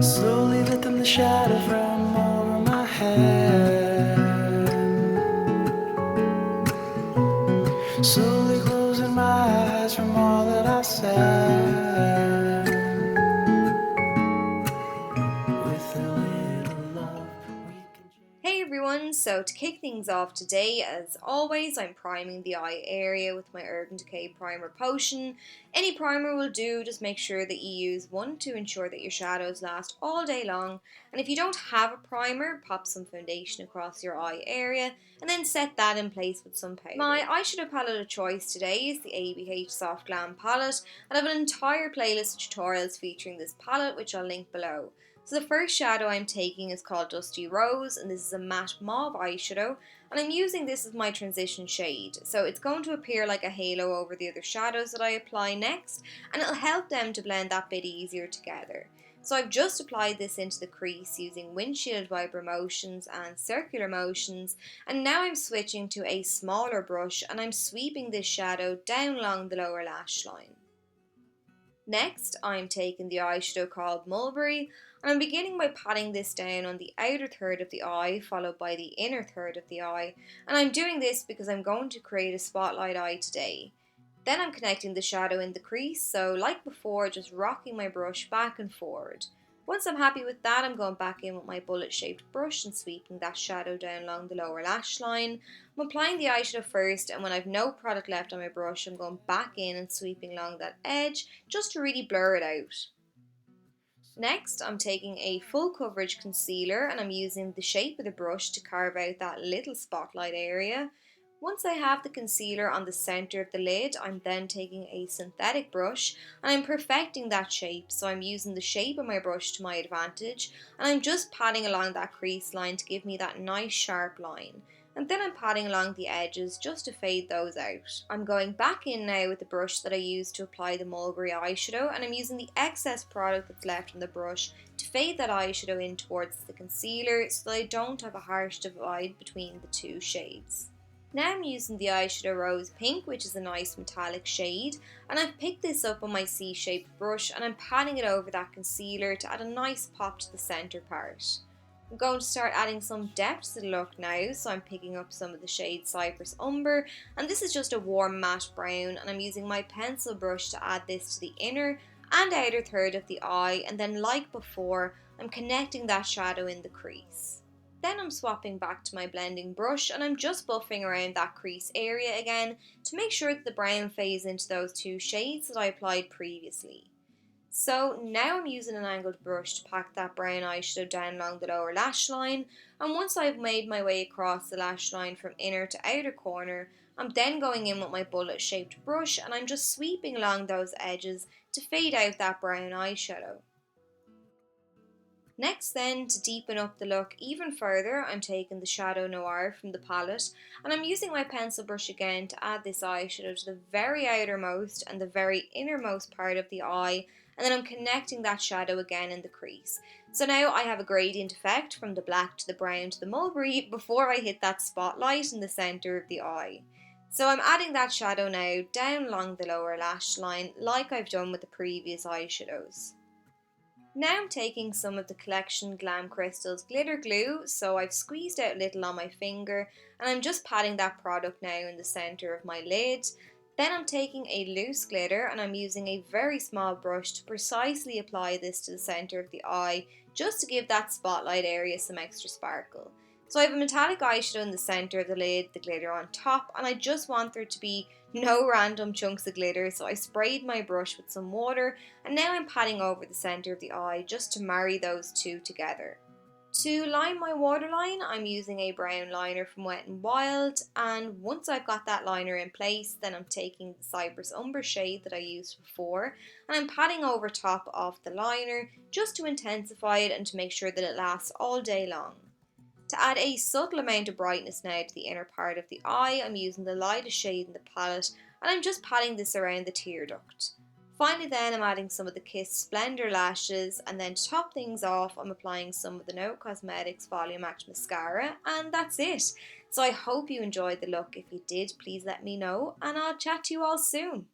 Slowly lifting the shadow from over my head. Slowly closing my eyes from all that I said. With a little love, we can change. Hey everyone, so to kick things off today, as always, I'm priming the eye area with my Urban Decay Primer Potion. Any primer will do, just make sure that you use one to ensure that your shadows last all day long. And if you don't have a primer, pop some foundation across your eye area and then set that in place with some powder. My eyeshadow palette of choice today is the ABH Soft Glam palette, and I have an entire playlist of tutorials featuring this palette, which I'll link below. So the first shadow I'm taking is called Dusty Rose, and this is a matte mauve eyeshadow, and I'm using this as my transition shade. So it's going to appear like a halo over the other shadows that I apply next, and it'll help them to blend that bit easier together. So I've just applied this into the crease using windshield wiper motions and circular motions, and now I'm switching to a smaller brush and I'm sweeping this shadow down along the lower lash line. Next, I'm taking the eyeshadow called Mulberry, and I'm beginning by patting this down on the outer third of the eye, followed by the inner third of the eye, and I'm doing this because I'm going to create a spotlight eye today. Then I'm connecting the shadow in the crease, so like before, just rocking my brush back and forward. Once I'm happy with that, I'm going back in with my bullet shaped brush and sweeping that shadow down along the lower lash line. I'm applying the eyeshadow first, and when I've no product left on my brush, I'm going back in and sweeping along that edge just to really blur it out. Next, I'm taking a full coverage concealer and I'm using the shape of the brush to carve out that little spotlight area. Once I have the concealer on the centre of the lid, I'm then taking a synthetic brush and I'm perfecting that shape. So I'm using the shape of my brush to my advantage, and I'm just patting along that crease line to give me that nice sharp line. And then I'm patting along the edges just to fade those out. I'm going back in now with the brush that I used to apply the Mulberry eyeshadow, and I'm using the excess product that's left on the brush to fade that eyeshadow in towards the concealer so that I don't have a harsh divide between the two shades. Now I'm using the eyeshadow Rose Pink, which is a nice metallic shade, and I've picked this up on my C-shaped brush and I'm patting it over that concealer to add a nice pop to the centre part. I'm going to start adding some depth to the look now, so I'm picking up some of the shade Cyprus Umber, and this is just a warm matte brown, and I'm using my pencil brush to add this to the inner and outer third of the eye, and then like before, I'm connecting that shadow in the crease. Then I'm swapping back to my blending brush and I'm just buffing around that crease area again to make sure that the brown fades into those two shades that I applied previously. So now I'm using an angled brush to pack that brown eyeshadow down along the lower lash line, and once I've made my way across the lash line from inner to outer corner, I'm then going in with my bullet shaped brush and I'm just sweeping along those edges to fade out that brown eyeshadow. Next then, to deepen up the look even further, I'm taking the Shadow Noir from the palette and I'm using my pencil brush again to add this eyeshadow to the very outermost and the very innermost part of the eye, and then I'm connecting that shadow again in the crease. So now I have a gradient effect from the black to the brown to the mulberry before I hit that spotlight in the centre of the eye. So I'm adding that shadow now down along the lower lash line like I've done with the previous eyeshadows. Now I'm taking some of the collection Glam Crystals glitter glue, so I've squeezed out a little on my finger and I'm just patting that product now in the centre of my lid. Then I'm taking a loose glitter and I'm using a very small brush to precisely apply this to the centre of the eye, just to give that spotlight area some extra sparkle. So I have a metallic eyeshadow in the centre of the lid, the glitter on top, and I just want there to be no random chunks of glitter, so I sprayed my brush with some water and now I'm patting over the centre of the eye just to marry those two together. To line my waterline, I'm using a brown liner from Wet n Wild, and once I've got that liner in place, then I'm taking the Cyprus Umber shade that I used before and I'm patting over top of the liner just to intensify it and to make sure that it lasts all day long. To add a subtle amount of brightness now to the inner part of the eye, I'm using the lightest shade in the palette and I'm just patting this around the tear duct. Finally then I'm adding some of the Kiss Splendor lashes, and then to top things off I'm applying some of the No Cosmetics Volume Act Mascara, and that's it. So I hope you enjoyed the look. If you did, please let me know and I'll chat to you all soon.